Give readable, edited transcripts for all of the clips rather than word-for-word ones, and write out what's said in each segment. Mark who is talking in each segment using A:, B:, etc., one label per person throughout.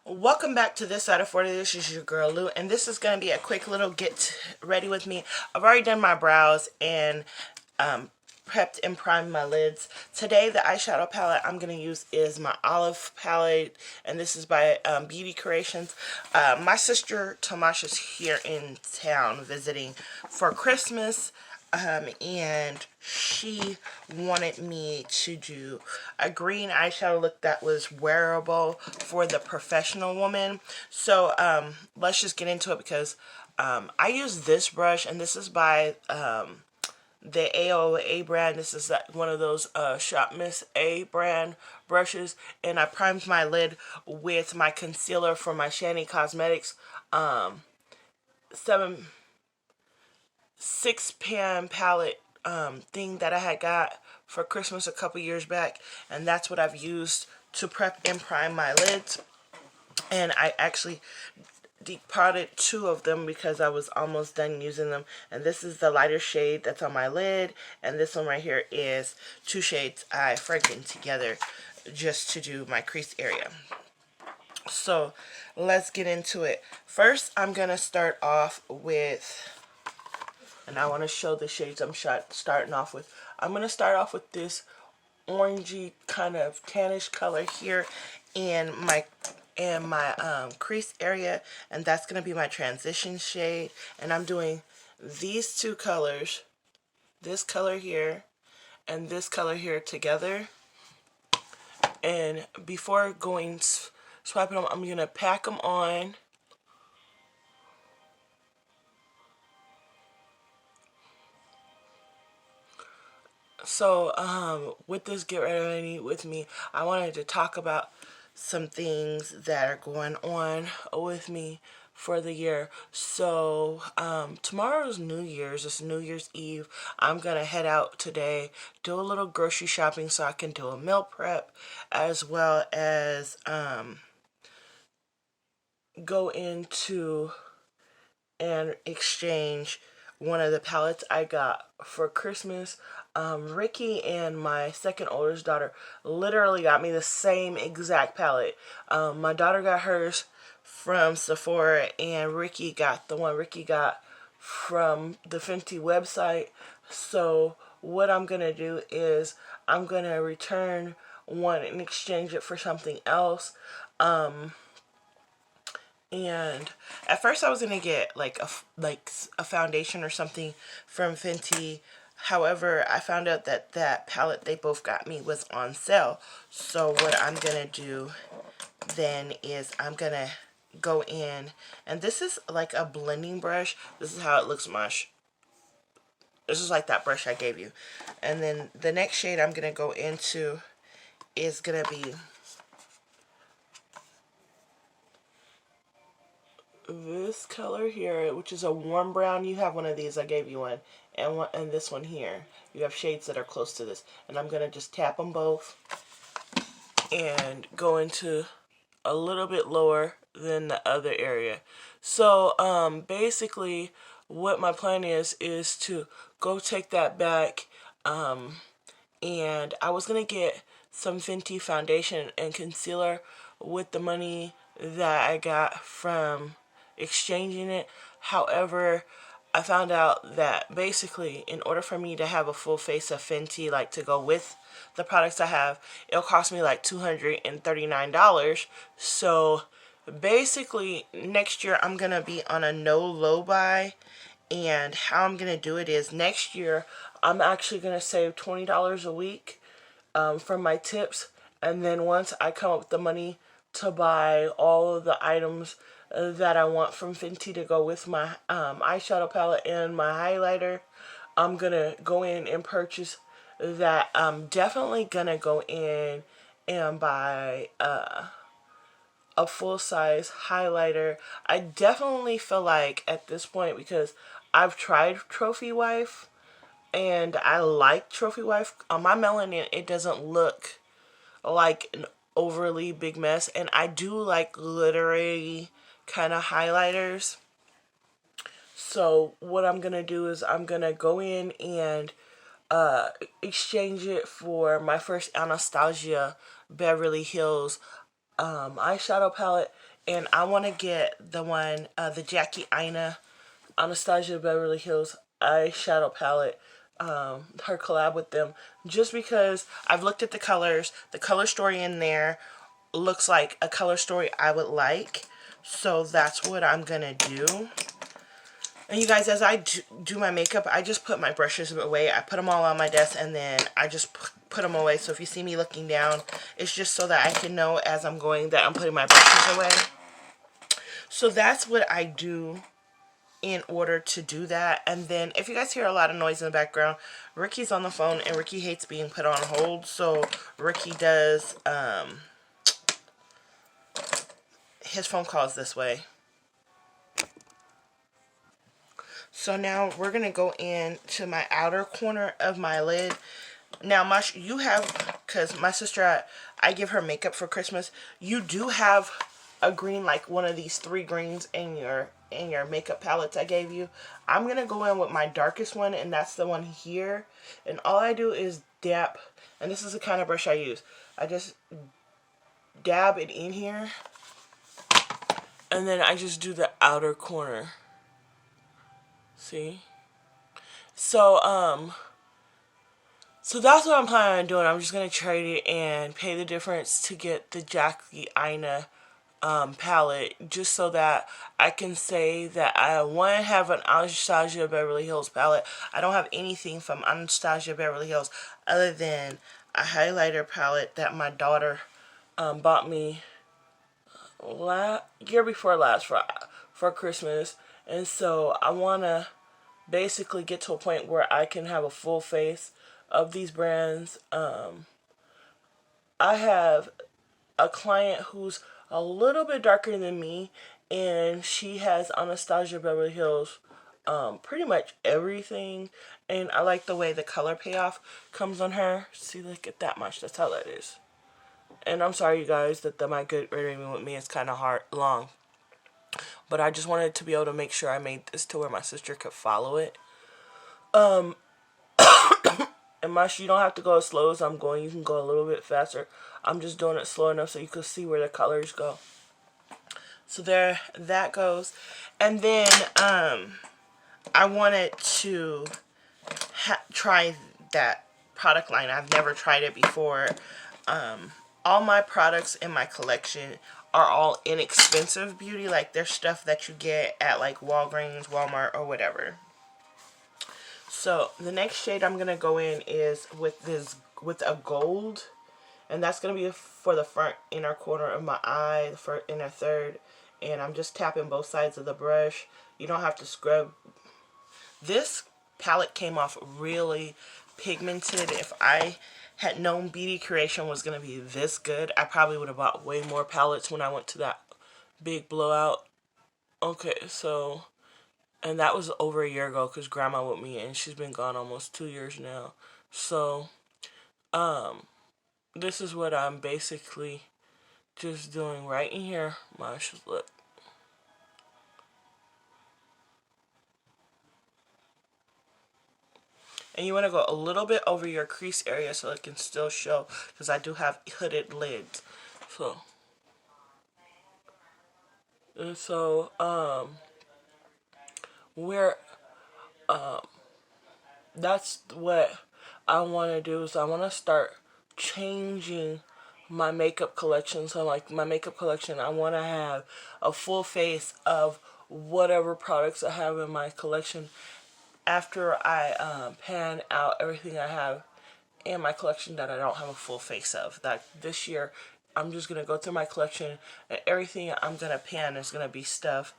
A: Welcome back to This Side of 40. This is your girl Lou, and this is going to be a quick little get ready with me. I've already done my brows and prepped and primed my lids. Today, the eyeshadow palette I'm going to use is my Olive palette, and this is by Beauty Creations. My sister Tamasha's here in town visiting for Christmas. And she wanted me to do a green eyeshadow look that was wearable for the professional woman. So let's just get into it because I use this brush, and this is by the AOA brand. This is one of those Shop Miss A brand brushes, and I primed my lid with my concealer from my Shani Cosmetics 6-pan palette thing that I had got for Christmas a couple years back, and that's what I've used to prep and prime my lids. And I actually depotted 2 of them because I was almost done using them. And this is the lighter shade that's on my lid, and this one right here is 2 shades I frankened together just to do my crease area. So let's get into it. First, I'm gonna start off with, and I want to show the shades I'm starting off with. I'm going to start off with this orangey kind of tannish color here in my crease area, and that's going to be my transition shade. And I'm doing these 2 colors, this color here and this color here together. And before going swiping them, I'm going to pack them on. So, with this Get Ready with Me, I wanted to talk about some things that are going on with me for the year. So, tomorrow's New Year's. It's New Year's Eve. I'm going to head out today, do a little grocery shopping so I can do a meal prep, as well as, go into and exchange one of the palettes I got for Christmas. Ricky and my second oldest daughter literally got me the same exact palette. My daughter got hers from Sephora, and Ricky got the one Ricky got from the Fenty website. So what I'm going to do is I'm going to return one and exchange it for something else. And at first I was gonna get like a foundation or something from Fenty. However, I found out that that palette they both got me was on sale. So what I'm gonna do then is I'm gonna go in, and this is like a blending brush. This is how it looks, Mosh. This is like that brush I gave you. And then the next shade I'm gonna go into is gonna be this color here, which is a warm brown. You have one of these, I gave you one, and this one here. You have shades that are close to this, and I'm gonna just tap them both and go into a little bit lower than the other area. So basically what my plan is to go take that back, and I was gonna get some Fenty foundation and concealer with the money that I got from exchanging it. However, I found out that basically in order for me to have a full face of Fenty, like to go with the products I have, it'll cost me like $239. So basically next year I'm gonna be on a no low buy, and how I'm gonna do it is next year I'm actually gonna save $20 a week from my tips, and then once I come up with the money to buy all of the items that I want from Fenty to go with my eyeshadow palette and my highlighter, I'm gonna go in and purchase that. I'm definitely gonna go in and buy a full-size highlighter. I definitely feel like at this point, because I've tried Trophy Wife and I like Trophy Wife, on my melanin it doesn't look like an overly big mess, and I do like glittery kind of highlighters. So what I'm gonna do is I'm gonna go in and exchange it for my first Anastasia Beverly Hills eyeshadow palette, and I want to get the one, the Jackie Aina Anastasia Beverly Hills eyeshadow palette, her collab with them, just because I've looked at the color story in there looks like a color story I would like, so that's what I'm gonna do. And you guys, as I do my makeup, I just put my brushes away. I put them all on my desk, and then I just put them away. So if you see me looking down, it's just so that I can know as I'm going that I'm putting my brushes away. So that's what I do in order to do that. And then if you guys hear a lot of noise in the background, Ricky's on the phone, and Ricky hates being put on hold. So Ricky does his phone calls this way. So now we're going to go into my outer corner of my lid. Now, you have, because my sister, I give her makeup for Christmas. You do have a green, like one of these 3 greens in your makeup palettes I gave you. I'm going to go in with my darkest one, and that's the one here. And all I do is dab, and this is the kind of brush I use. I just dab it in here, and then I just do the outer corner. See? So that's what I'm planning on doing. I'm just gonna trade it and pay the difference to get the Jackie Aina palette, just so that I can say that I one have an Anastasia Beverly Hills palette. I don't have anything from Anastasia Beverly Hills other than a highlighter palette that my daughter bought me year before last for Christmas, and so I wanna basically get to a point where I can have a full face of these brands. I have a client who's a little bit darker than me, and she has Anastasia Beverly Hills pretty much everything, and I like the way the color payoff comes on her. See, look at that much. That's how that is. And I'm sorry, you guys, that my good rating with me is kind of long. But I just wanted to be able to make sure I made this to where my sister could follow it. And you don't have to go as slow as I'm going. You can go a little bit faster. I'm just doing it slow enough so you can see where the colors go. So there, that goes. And then I wanted to try that product line. I've never tried it before. All my products in my collection are all inexpensive beauty. Like, there's stuff that you get at like Walgreens, Walmart, or whatever. So the next shade I'm gonna go in is with a gold, and that's gonna be for the front inner corner of my eye, the inner third, and I'm just tapping both sides of the brush. You don't have to scrub. This palette came off really pigmented. If I had known BD Creation was gonna be this good, I probably would have bought way more palettes when I went to that big blowout. Okay, so. And that was over a year ago because Grandma with me, and she's been gone almost 2 years now. So, this is what I'm basically just doing right in here. Look. And you want to go a little bit over your crease area so it can still show, because I do have hooded lids. So, we're that's what I want to do. So I want to start changing my makeup collection. So like my makeup collection, I want to have a full face of whatever products I have in my collection after I pan out everything I have in my collection that I don't have a full face of. That this year I'm just going to go through my collection, and everything I'm going to pan is going to be stuff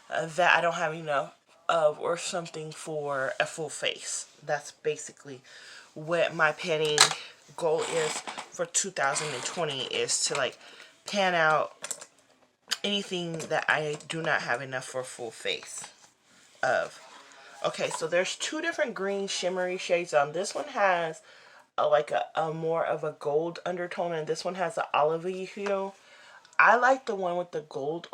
A: that I don't have enough of, or something for a full face. That's basically what my panning goal is for 2020, is to like pan out anything that I do not have enough for a full face of. Okay, so there's 2 different green shimmery shades on. This one has a more of a gold undertone, and this one has an olivey hue. I like the one with the gold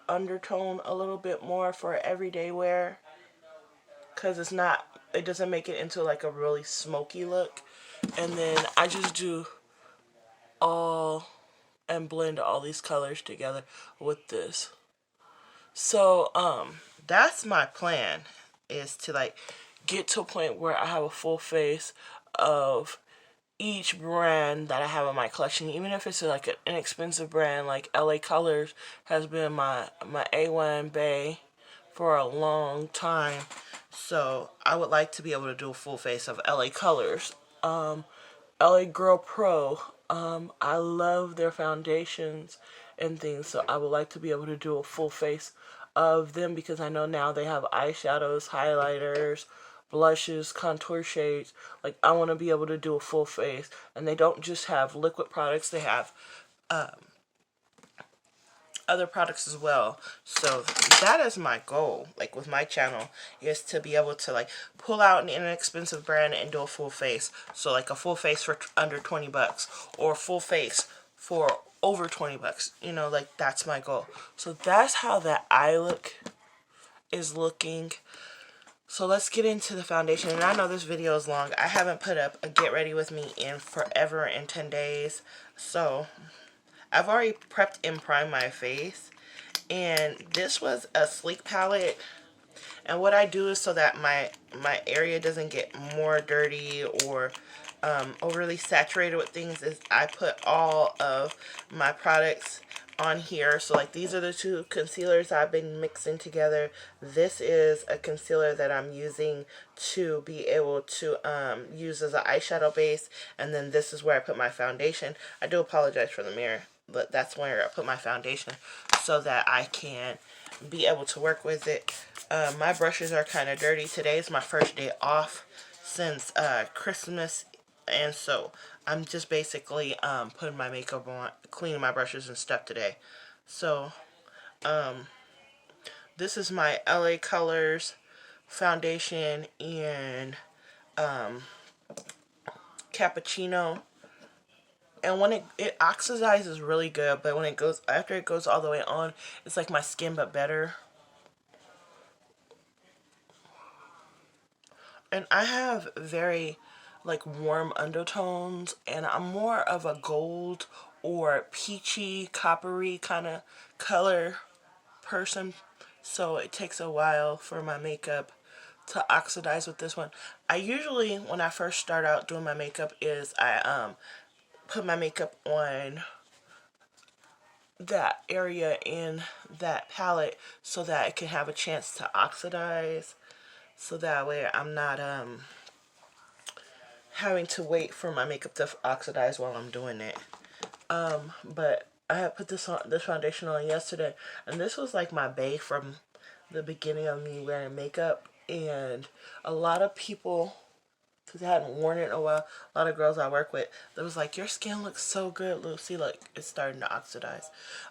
A: undertone a little bit more for everyday wear, because it doesn't make it into like a really smoky look. And then I just do all and blend all these colors together with this. So that's my plan, is to like get to a point where I have a full face of each brand that I have in my collection, even if it's like an inexpensive brand. Like LA Colors has been my A1 Bay for a long time, so I would like to be able to do a full face of LA Colors. LA Girl Pro, I love their foundations and things, so I would like to be able to do a full face of them, because I know now they have eyeshadows, highlighters, blushes, contour shades. Like, I want to be able to do a full face, and they don't just have liquid products, they have other products as well. So that is my goal, like with my channel, is to be able to like pull out an inexpensive brand and do a full face. So like a full face for under 20 bucks, or full face for over 20 bucks. You know, like that's my goal. So that's how that eye look is looking. So let's get into the foundation. And I know this video is long. I haven't put up a get ready with me in forever, in 10 days. So I've already prepped and primed my face, and this was a sleek palette. And what I do is, so that my area doesn't get more dirty or overly saturated with things, is I put all of my products on here. So like, these are the two concealers I've been mixing together. This is a concealer that I'm using to be able to use as an eyeshadow base, and then this is where I put my foundation. I do apologize for the mirror, but that's where I put my foundation so that I can be able to work with it. My brushes are kind of dirty. Today is my first day off since Christmas, and so I'm just basically putting my makeup on, cleaning my brushes and stuff today. So this is my LA Colors foundation in Cappuccino. And when it oxidizes really good, but when it goes, after it goes all the way on, it's like my skin but better. And I have very like warm undertones, and I'm more of a gold or peachy, coppery kind of color person. So it takes a while for my makeup to oxidize with this one. I usually, when I first start out doing my makeup, is I put my makeup on that area in that palette so that it can have a chance to oxidize, so that way I'm not having to wait for my makeup to oxidize while I'm doing it. But I had put this foundation on yesterday, and this was like my bae from the beginning of me wearing makeup. And a lot of people, because I hadn't worn it in a while, a lot of girls I work with, they was like, your skin looks so good, Lucy. Like, it's starting to oxidize.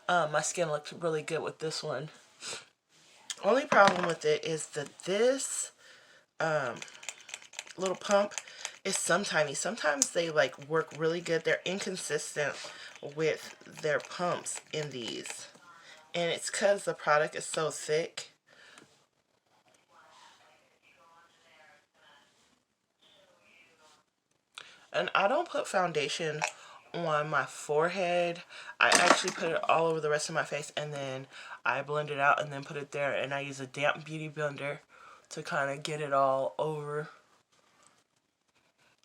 A: My skin looks really good with this one. Only problem with it is that this little pump is sometimes they like work really good. They're inconsistent with their pumps in these, and it's because the product is so thick. And I don't put foundation on my forehead. I actually put it all over the rest of my face, and then I blend it out and then put it there, and I use a damp beauty blender to kind of get it all over.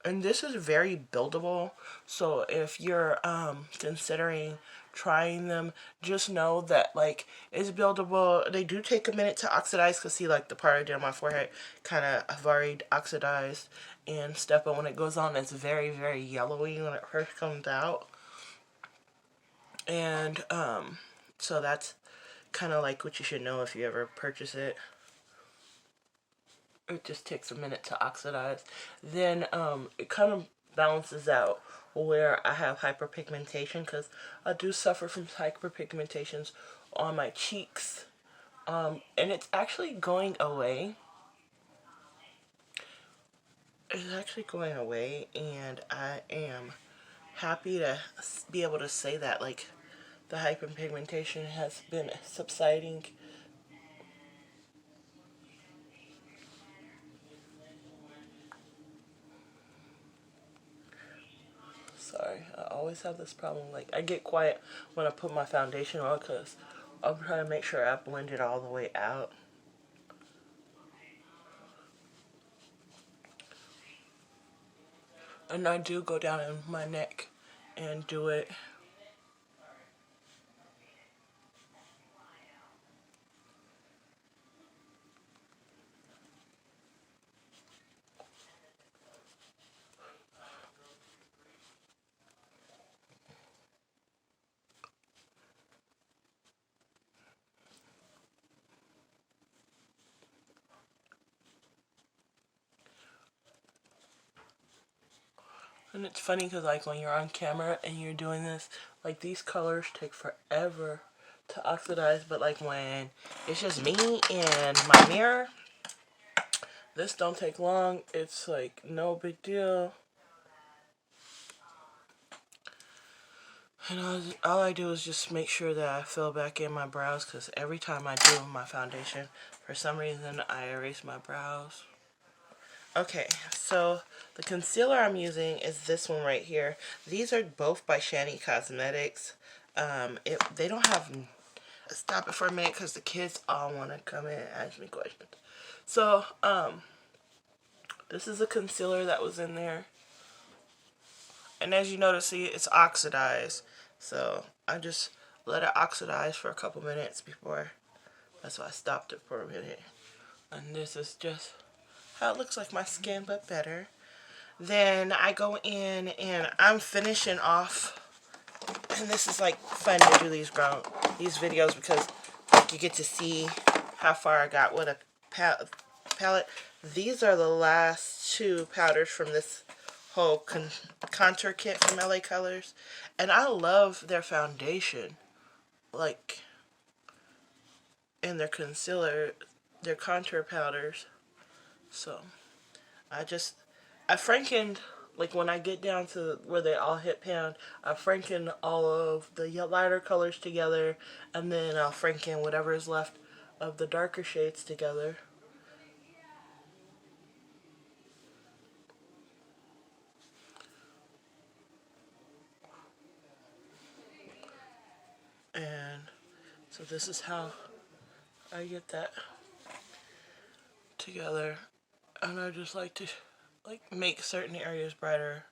A: And this is very buildable, so if you're considering trying them, just know that like it's buildable. They do take a minute to oxidize, because see, like the part I did on my forehead kind of have already oxidized and stuff, but when it goes on, it's very, very yellowy when it first comes out. And so that's kind of like what you should know if you ever purchase it. It just takes a minute to oxidize. Then it kind of balances out where I have hyperpigmentation, because I do suffer from hyperpigmentations on my cheeks. And it's actually going away. It's actually going away, and I am happy to be able to say that like the hyperpigmentation has been subsiding. Sorry, I always have this problem. Like, I get quiet when I put my foundation on because I'm trying to make sure I blend it all the way out. And I do go down in my neck and do it. And it's funny because, like, when you're on camera and you're doing this, like, these colors take forever to oxidize. But, like, when it's just me and my mirror, this don't take long. It's, like, no big deal. And all I do is just make sure that I fill back in my brows, because every time I do my foundation, for some reason, I erase my brows. Okay, so the concealer I'm using is this one right here. These are both by Shani Cosmetics. They don't have... Stop it for a minute because the kids all want to come in and ask me questions. So, this is a concealer that was in there. And as you notice, see, it's oxidized. So, I just let it oxidize for a couple minutes before. That's why I stopped it for a minute. And this is just how it looks like my skin, but better. Then I go in and I'm finishing off. And this is like fun to do these videos because like, you get to see how far I got with a palette. These are the last two powders from this whole contour kit from LA Colors. And I love their foundation. Like, and their concealer, their contour powders. So, I frankened, like when I get down to where they all hit pan, I franken all of the lighter colors together, and then I'll franken whatever is left of the darker shades together. And so this is how I get that together. And I just like to make certain areas brighter.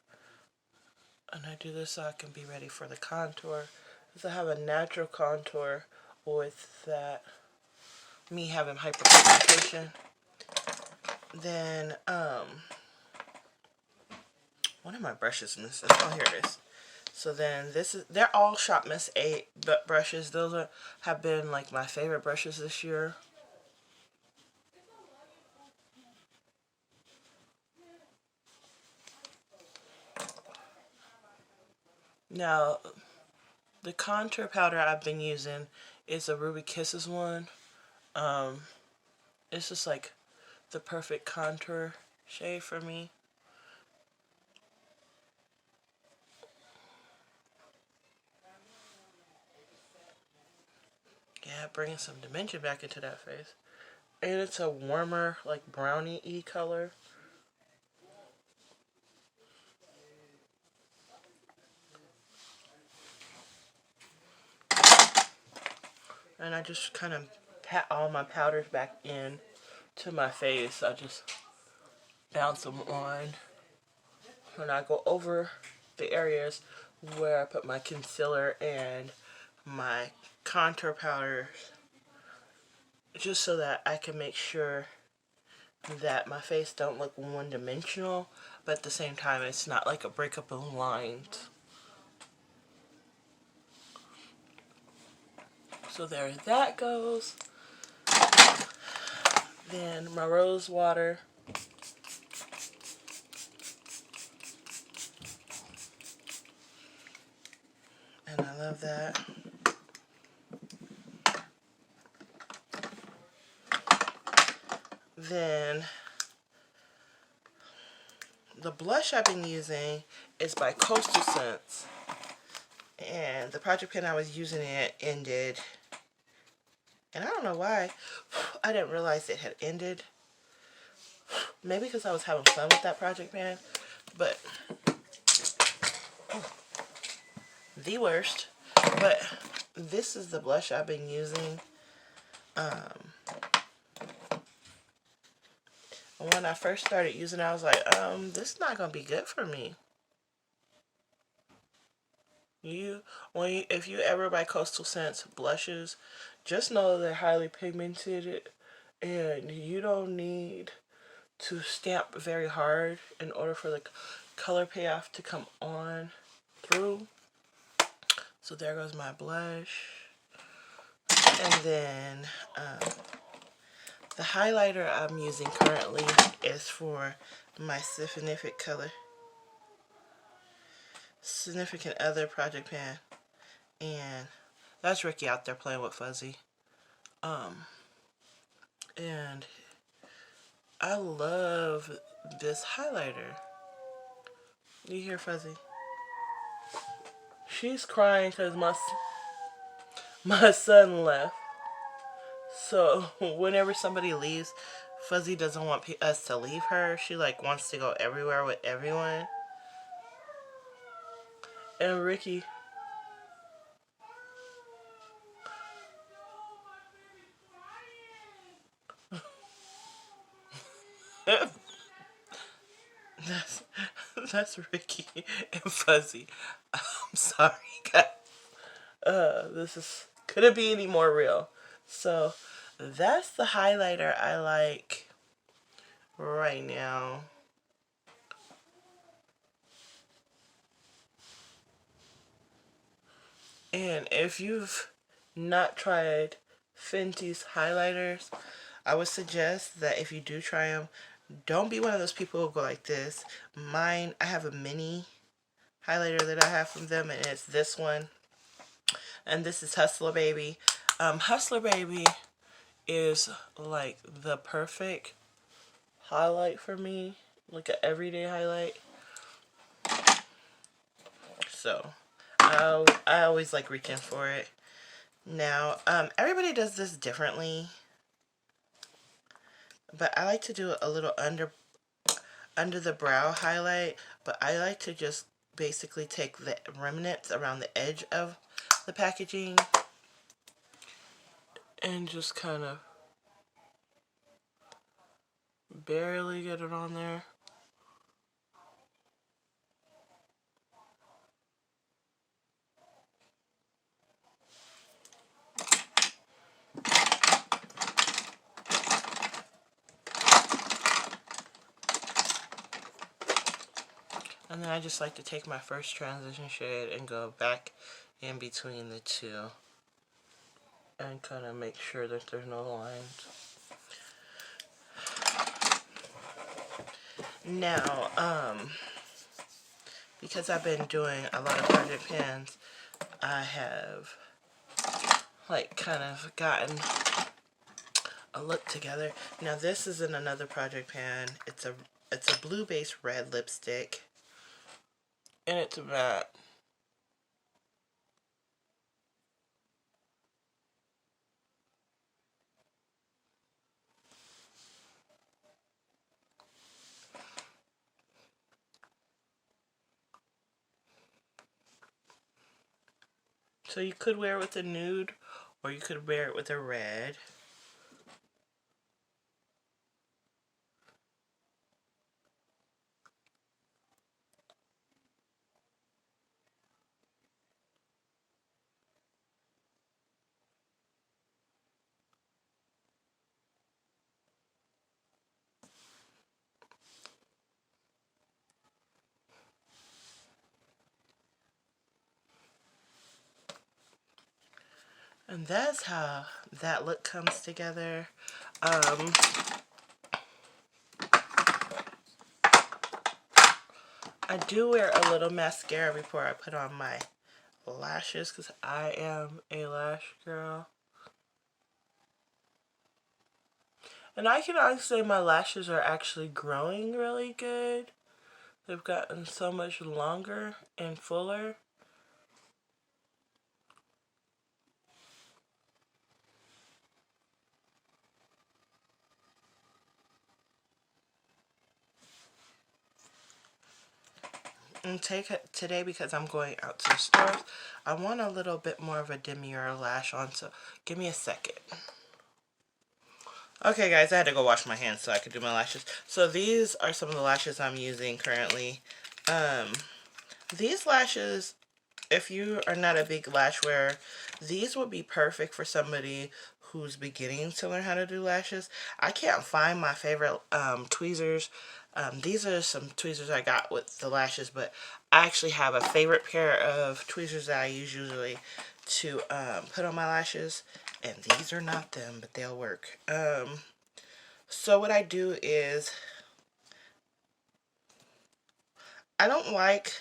A: And I do this so I can be ready for the contour. Because I have a natural contour with that, me having hyperpigmentation. Then, one of my brushes missing. Oh, here it is. So then they're all Shop Miss 8 brushes. Those have been like my favorite brushes this year. Now, the contour powder I've been using is a Ruby Kisses one. It's just like the perfect contour shade for me. Yeah, bringing some dimension back into that face. And it's a warmer, like brownie-y color. And I just kind of pat all my powders back in to my face. I just bounce them on. When I go over the areas where I put my concealer and my contour powder, just so that I can make sure that my face don't look one-dimensional, but at the same time it's not like a breakup of lines. So there that goes. Then my rose water. And I love that. Then the blush I've been using is by Coastal Scents. And the project pen I was using it ended. And I don't know why. I didn't realize it had ended. Maybe because I was having fun with that project pen. But the worst. But this is the blush I've been using. When I first started using it, I was like, this is not going to be good for me. If you ever buy Coastal Scents blushes, just know they're highly pigmented and you don't need to stamp very hard in order for the color payoff to come on through. So there goes my blush. And then the highlighter I'm using currently is for my Significant Other project pan. And that's Ricky out there playing with Fuzzy. And I love this highlighter. You hear Fuzzy? She's crying because my son left. So whenever somebody leaves, Fuzzy doesn't want us to leave her. She like wants to go everywhere with everyone. And Ricky, that's that's Ricky and Fuzzy. I'm sorry, guys. This is couldn't be any more real. So that's the highlighter I like right now. And if you've not tried Fenty's highlighters, I would suggest that if you do try them, don't be one of those people who go like this. Mine, I have a mini highlighter that I have from them, and it's this one. And this is Hustler Baby. Hustler Baby is like the perfect highlight for me, like an everyday highlight. So I always like reaching for it. Now, everybody does this differently, but I like to do a little under the brow highlight, but I like to just basically take the remnants around the edge of the packaging and just kind of barely get it on there. And then I just like to take my first transition shade and go back in between the two and kind of make sure that there's no lines. Now, because I've been doing a lot of project pans, I have like kind of gotten a look together. Now this is in another project pan. It's a blue base red lipstick, and it's matte. So you could wear it with a nude, or you could wear it with a red. And that's how that look comes together. I do wear a little mascara before I put on my lashes because I am a lash girl. And I can honestly say my lashes are actually growing really good. They've gotten so much longer and fuller. And take it today because I'm going out to the stores. I want a little bit more of a demure lash on, so give me a second. Okay guys, I had to go wash my hands so I could do my lashes. So these are some of the lashes I'm using currently. These lashes, if you are not a big lash wearer, these would be perfect for somebody who's beginning to learn how to do lashes. I can't find my favorite tweezers. These are some tweezers I got with the lashes, but I actually have a favorite pair of tweezers that I use usually to put on my lashes, and these are not them, but they'll work. So what I do is, I don't like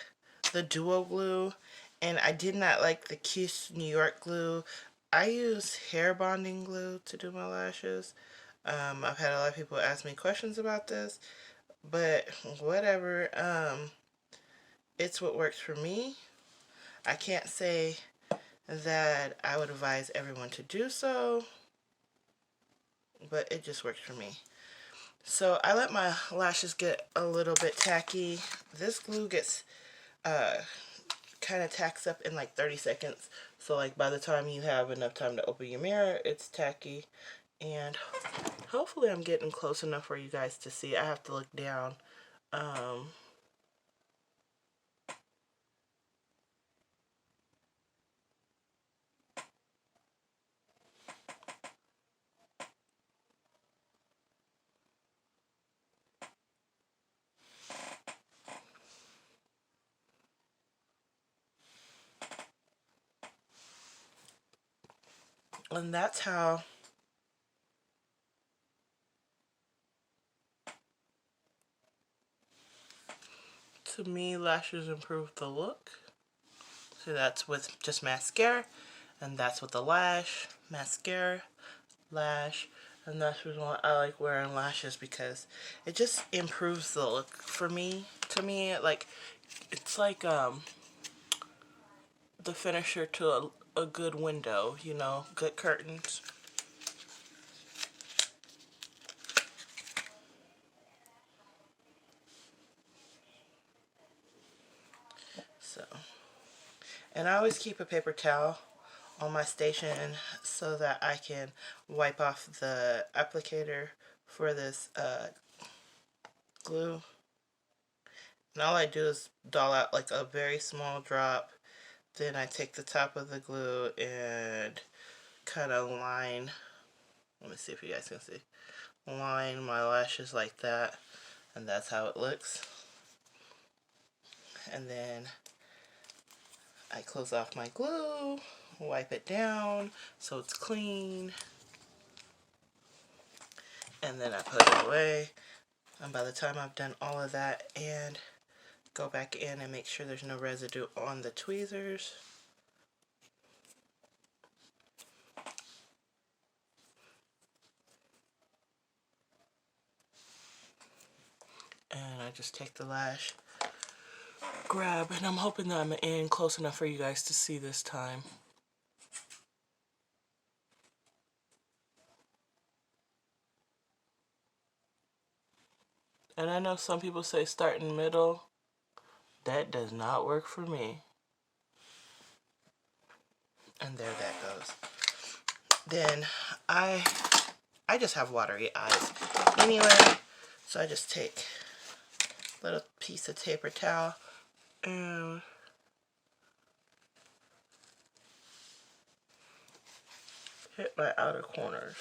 A: the Duo glue, and I did not like the Kiss New York glue. I use hair bonding glue to do my lashes. I've had a lot of people ask me questions about this, but whatever. It's what works for me. I can't say that I would advise everyone to do so, but it just works for me. So I let my lashes get a little bit tacky. This glue gets kind of tacks up in like 30 seconds. So like by the time you have enough time to open your mirror, it's tacky. And hopefully I'm getting close enough for you guys to see. I have to look down. And that's how to me lashes improve the look. So that's with just mascara, and that's with the lash, mascara, lash, and that's the reason why I like wearing lashes, because it just improves the look for me. To me, like, it's like the finisher to a good window, you know, good curtains. So, and I always keep a paper towel on my station so that I can wipe off the applicator for this glue. And all I do is doll out like a very small drop. Then I take the top of the glue and kind of line, let me see if you guys can see, line my lashes like that, and that's how it looks. And then I close off my glue, wipe it down so it's clean, and then I put it away. And by the time I've done all of that and go back in and make sure there's no residue on the tweezers, and I just take the lash grab, and I'm hoping that I'm in close enough for you guys to see this time. And I know some people say start in the middle. That does not work for me. And there that goes. Then I just have watery eyes anyway, so I just take a little piece of paper towel and hit my outer corners.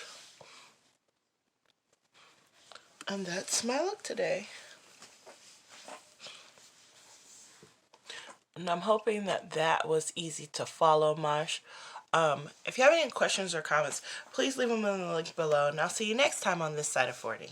A: And that's my look today. And I'm hoping that that was easy to follow, Mosh. If you have any questions or comments, please leave them in the link below, and I'll see you next time on this side of 40.